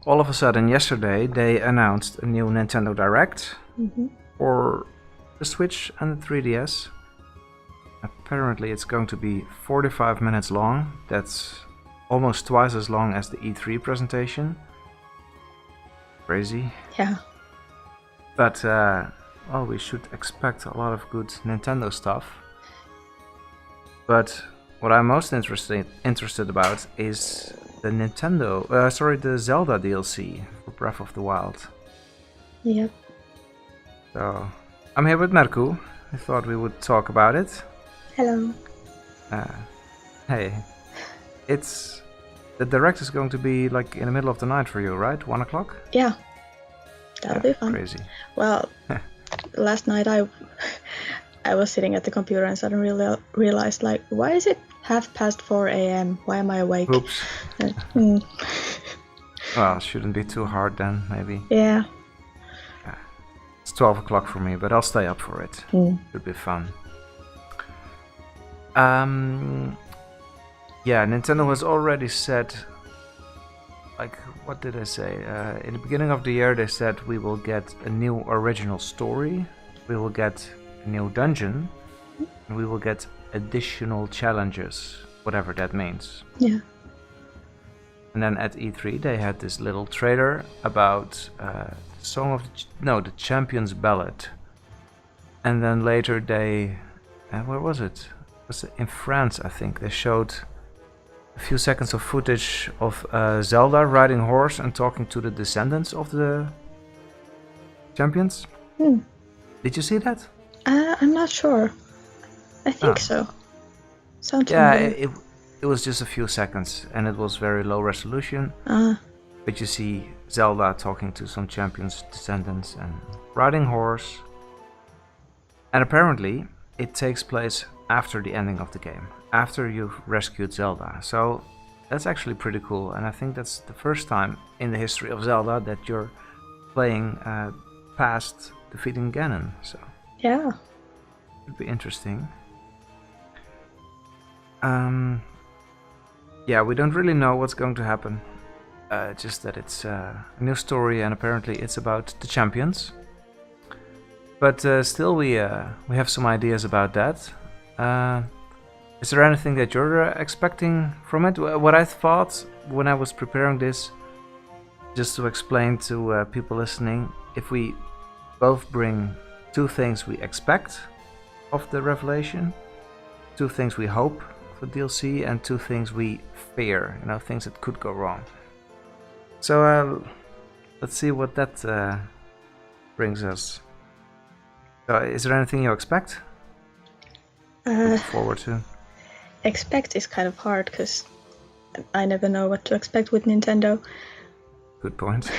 all of a sudden yesterday they announced a new Nintendo Direct for the Switch and the 3DS. Apparently it's going to be 45 minutes long. That's almost twice as long as the E3 presentation. Crazy. Yeah. But, well, we should expect a lot of good Nintendo stuff. But what I'm most interested about is the the Zelda DLC for Breath of the Wild. Yep. So, I'm here with Merku. I thought we would talk about it. Hello. Hey, the direct is going to be like in the middle of the night for you, right? 1 o'clock? Yeah. That'll be fun. Crazy. Well, last night I was sitting at the computer and suddenly realized, like, why is it 4 a.m.? Why am I awake? Oops. Well, shouldn't be too hard then, maybe. Yeah. It's 12 o'clock for me, but I'll stay up for it. Should be fun. Yeah, Nintendo has already said, like, what did I say? In the beginning of the year they said we will get a new original story, we will get a new dungeon, and we will get additional challenges, whatever that means. Yeah. And then at E3 they had this little trailer about the Champion's Ballad. And then later they, where was it? It was in France, I think. They showed a few seconds of footage of Zelda riding horse and talking to the descendants of the champions. Did you see that? I'm not sure. I think so. Sounds familiar. It was just a few seconds and it was very low resolution. But you see Zelda talking to some champions' descendants and riding horse. And apparently it takes place after the ending of the game, after you've rescued Zelda. So that's actually pretty cool, and I think that's the first time in the history of Zelda that you're playing past defeating Ganon. So yeah, it'd be interesting. Yeah, we don't really know what's going to happen. Just that it's a new story, and apparently it's about the champions. But still, we have some ideas about that. Is there anything that you're expecting from it? What I thought when I was preparing this, just to explain to people listening, if we both bring 2 things we expect of the revelation, 2 things we hope for DLC, and 2 things we fear, things that could go wrong. So let's see what that brings us. So is there anything you expect? Look forward to? Expect is kind of hard because I never know what to expect with Nintendo. Good point.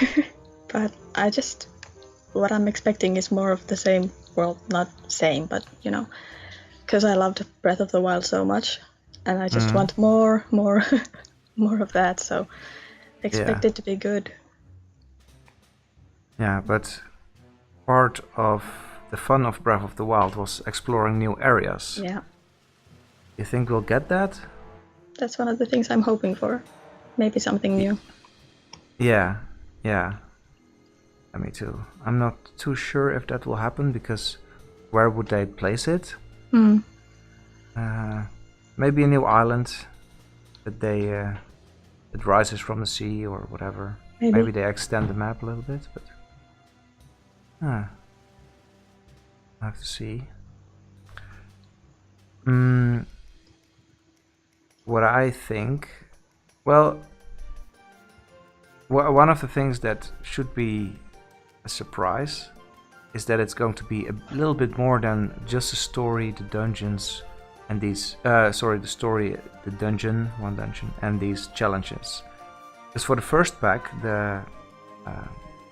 But what I'm expecting is more of the same. Well, not same, but because I loved Breath of the Wild so much, and I just want more of that. So expect it to be good. Yeah, but part of the fun of Breath of the Wild was exploring new areas. Yeah. You think we'll get that? That's one of the things I'm hoping for. Maybe something new. Yeah. Me too. I'm not too sure if that will happen, because where would they place it? Maybe a new island that rises from the sea or whatever. Maybe they extend the map a little bit, but I have to see. What I think, well, one of the things that should be a surprise is that it's going to be a little bit more than just a story, the dungeons, and these, the story, the dungeon, one dungeon, and these challenges. Because for the first pack, the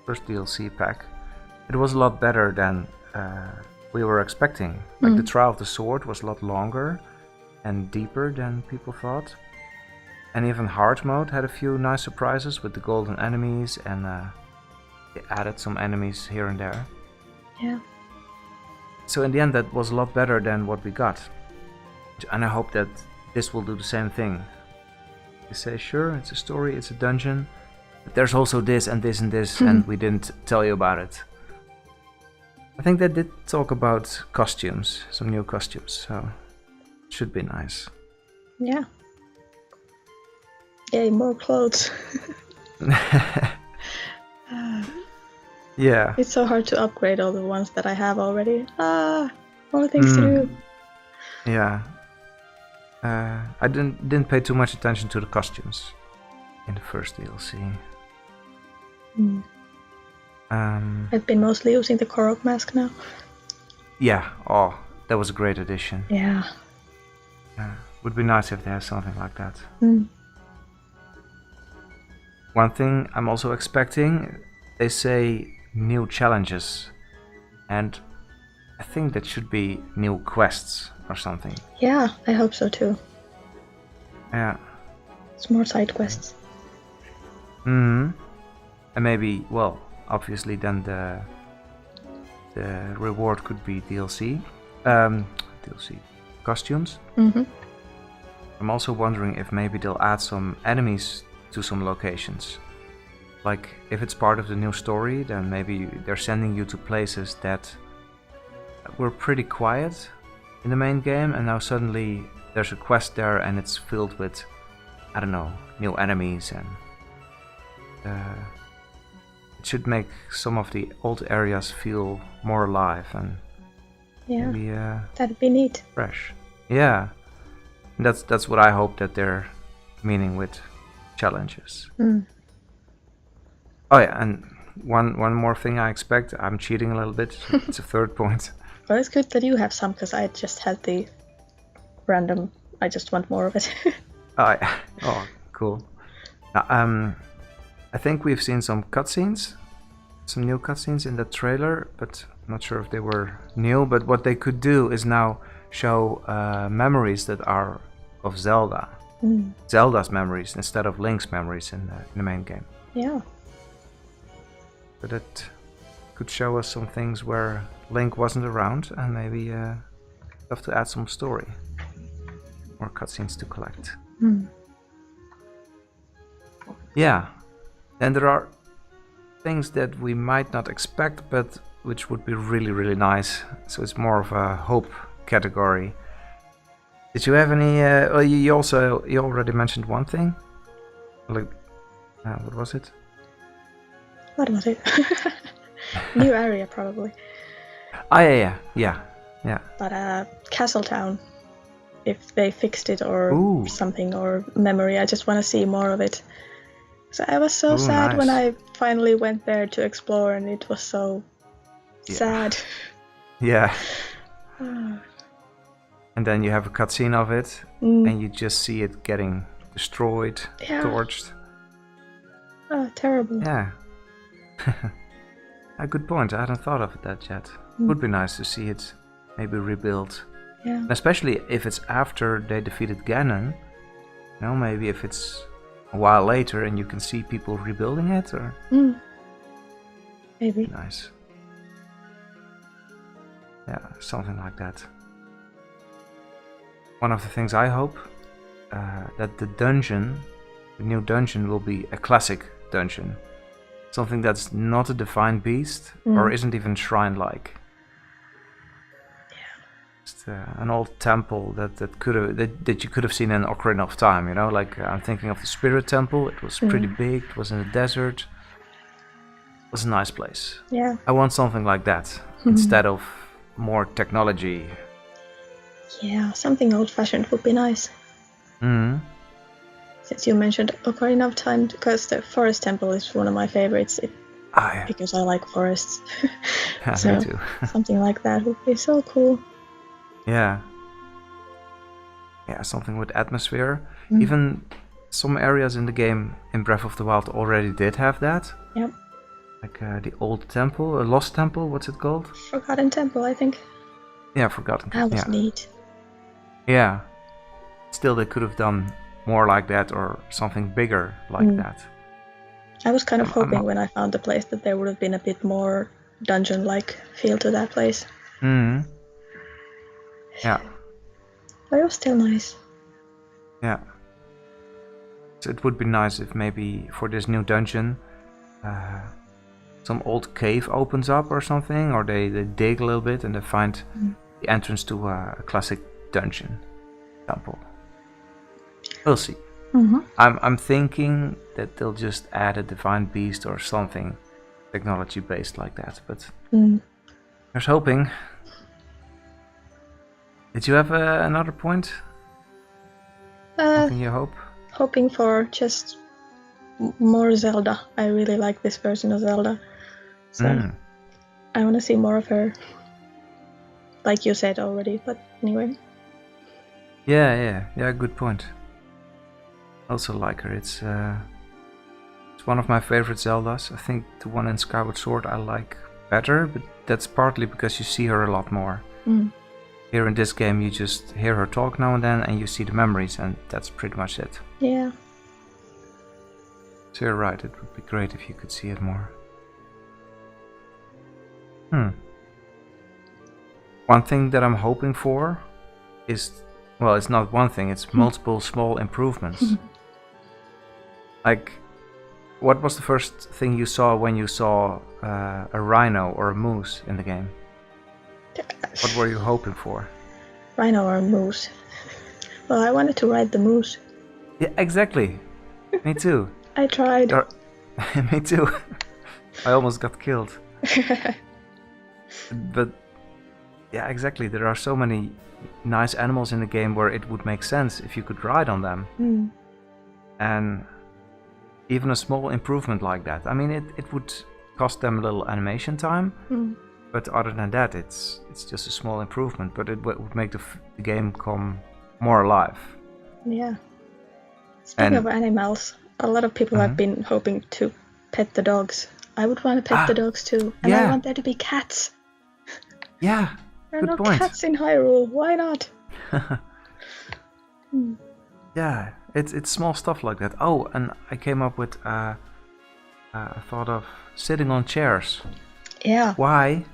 first DLC pack, it was a lot better than we were expecting. Like the Trial of the Sword was a lot longer and deeper than people thought. And even hard mode had a few nice surprises with the golden enemies, and they added some enemies here and there. Yeah. So in the end that was a lot better than what we got. And I hope that this will do the same thing. They say, sure, it's a story, it's a dungeon, there's also this and this and this, and we didn't tell you about it. I think they did talk about costumes, some new costumes, so it should be nice. Yeah. Yay, more clothes. Yeah. It's so hard to upgrade all the ones that I have already. More things to do. Yeah. I didn't pay too much attention to the costumes in the first DLC. I've been mostly using the Korok mask now. Yeah. Oh, that was a great addition. Yeah. Would be nice if they have something like that. Mm. One thing I'm also expecting, they say new challenges, and I think that should be new quests or something. Yeah, I hope so too. Yeah. It's more side quests. And maybe, well, obviously then the reward could be DLC. DLC costumes. I'm also wondering if maybe they'll add some enemies to some locations. Like, if it's part of the new story, then maybe they're sending you to places that were pretty quiet in the main game, and now suddenly there's a quest there and it's filled with, I don't know, new enemies, and it should make some of the old areas feel more alive and maybe that'd be neat. Fresh. Yeah. And that's what I hope that they're meaning with challenges. Oh yeah, and one more thing I expect. I'm cheating a little bit. It's a third point. Well, it's good that you have some, because I just had the random. I just want more of it. Oh, cool. Now, I think we've seen some cutscenes, some new cutscenes in the trailer, but I'm not sure if they were new. But what they could do is now show memories that are of Zelda. Zelda's memories instead of Link's memories in the main game. Yeah. But it could show us some things where Link wasn't around, and maybe have to add some story. More cutscenes to collect. Yeah. And there are things that we might not expect, but which would be really, really nice. So it's more of a hope category. Did you have any? You already mentioned one thing. Like, what was it? What was it? New area, probably. Oh yeah. But Castletown, if they fixed it or something, or memory, I just want to see more of it. So I was so sad when I finally went there to explore, and it was so sad. Yeah. And then you have a cutscene of it, and you just see it getting destroyed, torched. Oh, terrible. Yeah. A good point. I hadn't thought of that yet. It would be nice to see it maybe rebuilt. Yeah. Especially if it's after they defeated Ganon. You know, maybe if it's a while later and you can see people rebuilding it, or maybe. Nice. Yeah, something like that. One of the things I hope that the new dungeon will be a classic dungeon. Something that's not a divine beast or isn't even shrine-like. Yeah. Just an old temple that you could have seen in Ocarina of Time, you know? Like, I'm thinking of the Spirit Temple. It was pretty big. It was in the desert. It was a nice place. Yeah. I want something like that instead of more technology. Yeah, something old-fashioned would be nice. Since you mentioned Ocarina of Time, because the Forest Temple is one of my favorites, because I like forests. So me too. Something like that would be so cool. Yeah. Yeah, something with atmosphere. Even some areas in the game in Breath of the Wild already did have that. Yep. Like the old temple, a lost temple, what's it called? Forgotten Temple, I think. Yeah, Forgotten. That was neat. Yeah. Still, they could have done more like that, or something bigger like that. I was kind of hoping when I found the place that there would have been a bit more dungeon-like feel to that place. Yeah. But it was still nice. Yeah. So it would be nice if maybe for this new dungeon, some old cave opens up or something, or they dig a little bit and they find the entrance to a classic dungeon temple. We'll see. I'm thinking that they'll just add a divine beast or something technology based like that, but there's hoping. Did you have another point? Something you hope? Hoping for just more Zelda. I really like this version of Zelda, so I want to see more of her. Like you said already, but anyway. Yeah, good point. Also like her. It's one of my favorite Zeldas. I think the one in Skyward Sword I like better, but that's partly because you see her a lot more. Here in this game you just hear her talk now and then and you see the memories, and that's pretty much it. Yeah. So you're right, it would be great if you could see it more. One thing that I'm hoping for is, well, it's not one thing, it's multiple small improvements. Like, what was the first thing you saw when you saw a rhino or a moose in the game? What were you hoping for? Rhino or moose? Well, I wanted to ride the moose. Yeah, exactly. Me too. I tried. Me too. I almost got killed. But yeah, exactly. There are so many nice animals in the game where it would make sense if you could ride on them. And even a small improvement like that. I mean, it would cost them a little animation time. But other than that, it's just a small improvement. But it would make the game come more alive. Yeah. Speaking of animals, a lot of people have been hoping to pet the dogs. I would want to pet the dogs too. And I want there to be cats. Yeah, there are good no point. cats in Hyrule. Why not? Yeah, it's small stuff like that. Oh, and I came up with a thought of sitting on chairs. Yeah. Why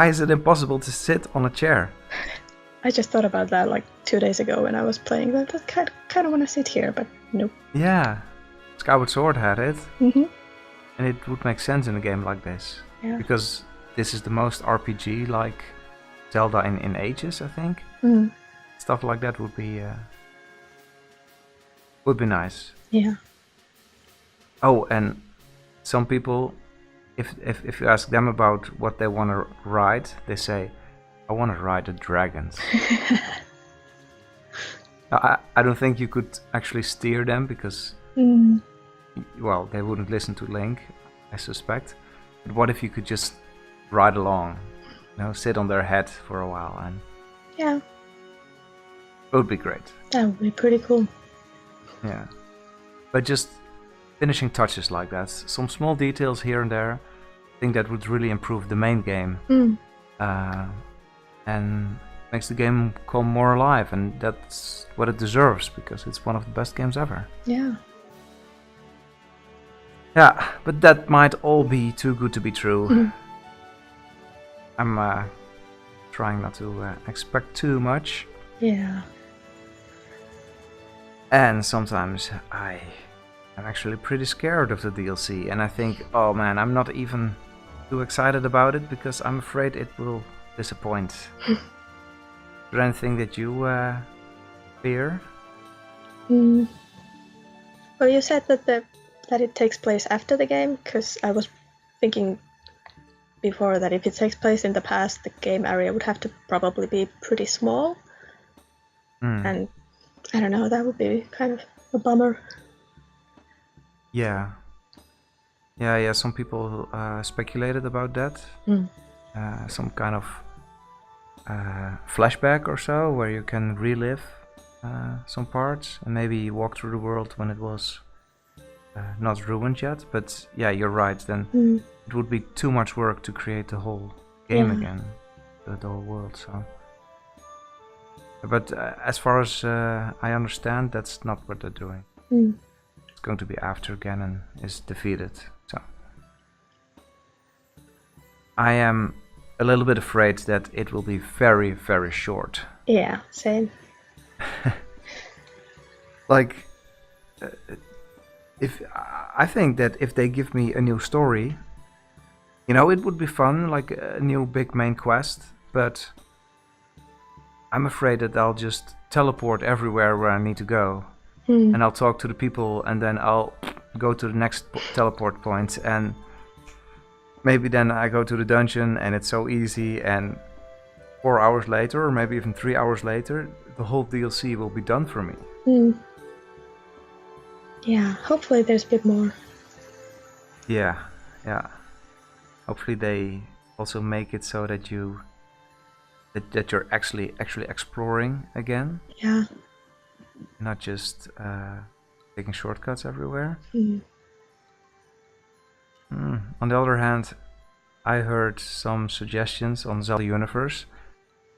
is it impossible to sit on a chair? I just thought about that like 2 days ago when I was playing. I kind of want to sit here, but nope. Yeah, Skyward Sword had it. And it would make sense in a game like this. Yeah. Because this is the most RPG-like Zelda in ages, I think. Stuff like that would be nice. Yeah. Oh, and some people, if you ask them about what they want to ride, they say, I want to ride the dragons. I don't think you could actually steer them because, well, they wouldn't listen to Link, I suspect. But what if you could just ride along, sit on their head for a while, and yeah, it would be great. That would be pretty cool. Yeah, but just finishing touches like that, some small details here and there, I think that would really improve the main game, and makes the game come more alive, and that's what it deserves because it's one of the best games ever. Yeah. Yeah, but that might all be too good to be true. I'm trying not to expect too much. Yeah. And sometimes I'm actually pretty scared of the DLC, and I think, oh man, I'm not even too excited about it because I'm afraid it will disappoint. Is there anything that you fear? Well, you said that it takes place after the game, because I was thinking before that if it takes place in the past, the game area would have to probably be pretty small. And I don't know, that would be kind of a bummer. Yeah, some people speculated about that. Some kind of flashback or so, where you can relive some parts and maybe walk through the world when it was not ruined yet. But yeah, you're right, then it would be too much work to create the whole game again, the whole world. So, but as far as I understand, that's not what they're doing. It's going to be after Ganon is defeated. So I am a little bit afraid that it will be very, very short. Yeah, same. Like I think that if they give me a new story, it would be fun, like a new big main quest, but I'm afraid that I'll just teleport everywhere where I need to go. And I'll talk to the people, and then I'll go to the next teleport point, and maybe then I go to the dungeon and it's so easy, and 4 hours later, or maybe even 3 hours later, the whole DLC will be done for me. Yeah, hopefully there's a bit more. Yeah. Hopefully they also make it so that that you're actually exploring again. Yeah. Not just taking shortcuts everywhere. On the other hand, I heard some suggestions on Zelda Universe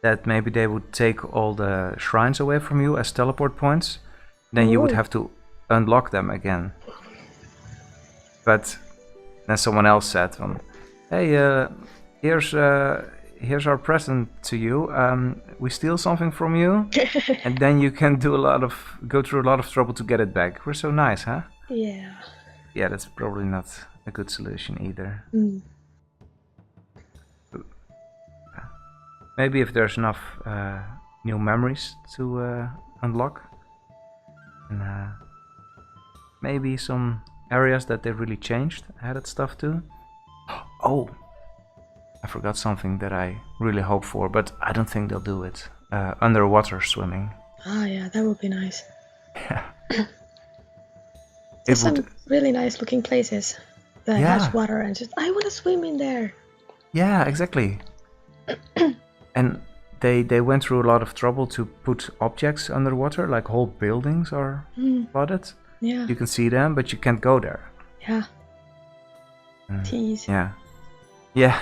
that maybe they would take all the shrines away from you as teleport points. Then you would have to unlock them again. But then someone else said, "Hey, here's our present to you. We steal something from you, and then you can go through a lot of trouble to get it back. We're so nice, huh?" Yeah. Yeah, that's probably not a good solution either. Maybe if there's enough new memories to unlock, and maybe some areas that they really changed added stuff to. Oh, I forgot something that I really hope for, but I don't think they'll do it. Underwater swimming. Ah, yeah, that would be nice. Yeah. There's some really nice looking places that has water, and just I want to swim in there. Yeah, exactly. And they went through a lot of trouble to put objects underwater, like whole buildings are flooded. Yeah. You can see them, but you can't go there. Yeah. Tease. Yeah. Yeah.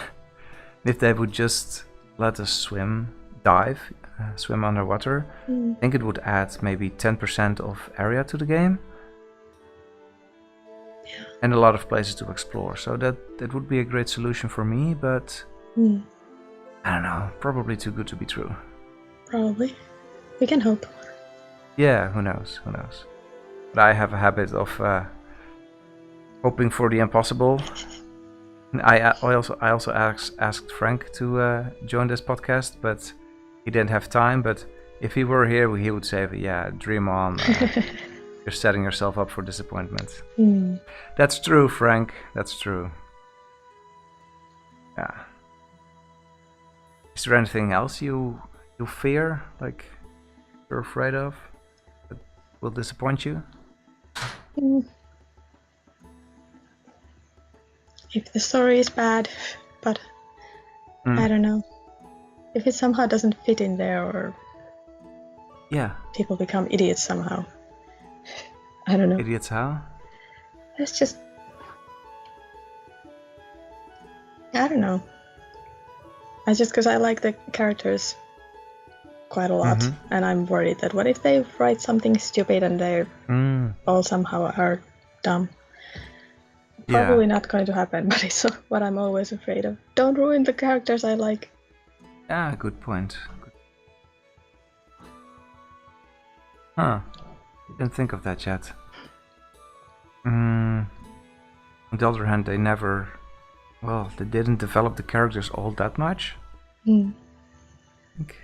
If they would just let us swim underwater, I think it would add maybe 10% of area to the game. Yeah. And a lot of places to explore. So that would be a great solution for me, but I don't know, probably too good to be true. Probably. We can hope. Yeah, who knows. But I have a habit of hoping for the impossible. I also asked Frank to join this podcast, but he didn't have time. But if he were here, he would say, "Yeah, dream on. You're setting yourself up for disappointment." That's true, Frank. That's true. Yeah. Is there anything else you fear, like you're afraid of, that will disappoint you? If the story is bad, but I don't know. If it somehow doesn't fit in there, or people become idiots somehow. I don't know. Idiots how? It's just... I don't know. It's just because I like the characters quite a lot, and I'm worried that what if they write something stupid and they all somehow are dumb. Probably not going to happen, but it's what I'm always afraid of. Don't ruin the characters I like. Yeah, good point. Huh. Didn't think of that yet. On the other hand, they didn't develop the characters all that much. I think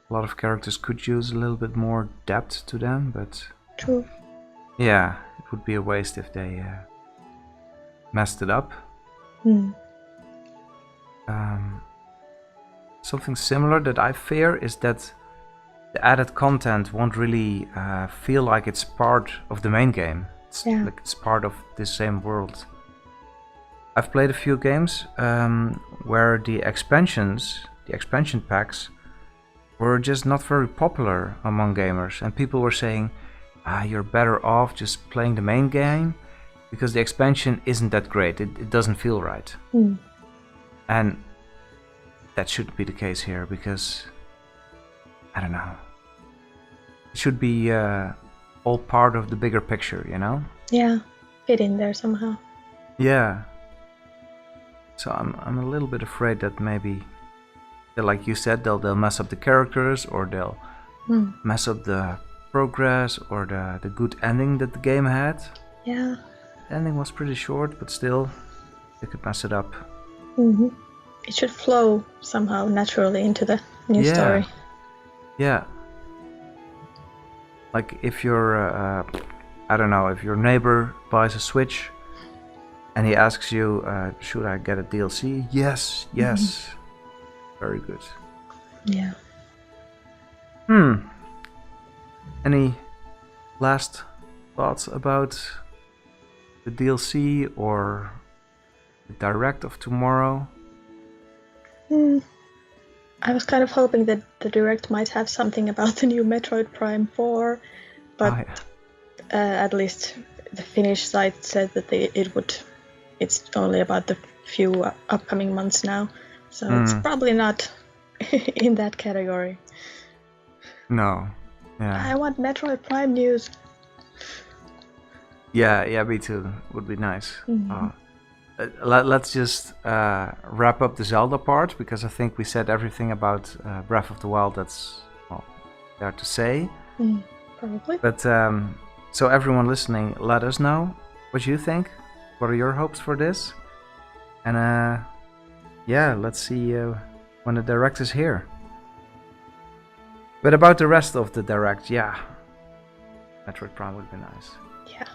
a lot of characters could use a little bit more depth to them, but... True. Yeah, it would be a waste if they messed it up. Something similar that I fear is that the added content won't really feel like it's part of the main game. It's like it's part of the same world. I've played a few games where the expansion packs were just not very popular among gamers, and people were saying, you're better off just playing the main game because the expansion isn't that great, it doesn't feel right. And that shouldn't be the case here, because I don't know, it should be all part of the bigger picture, you know? Yeah, fit in there somehow. Yeah. So I'm a little bit afraid that maybe, like you said, they'll mess up the characters, or they'll mess up the progress, or the good ending that the game had. Yeah. ending was pretty short, but still, they could mess it up. Mm-hmm. It should flow somehow naturally into the new story. Yeah. Like if you're, I don't know, if your neighbor buys a Switch and he asks you, should I get a DLC? Yes. Very good. Yeah. Any last thoughts about the DLC or the Direct of tomorrow? I was kind of hoping that the Direct might have something about the new Metroid Prime 4, but at least the Finnish site said that it's only about the few upcoming months now, so it's probably not in that category. No. Yeah. I want Metroid Prime news. Yeah, me too. Would be nice. Let's just wrap up the Zelda part, because I think we said everything about Breath of the Wild that's there to say. Probably. But so everyone listening, let us know what you think. What are your hopes for this? And let's see when the Direct is here. But about the rest of the Direct, Metroid Prime would be nice. Yeah.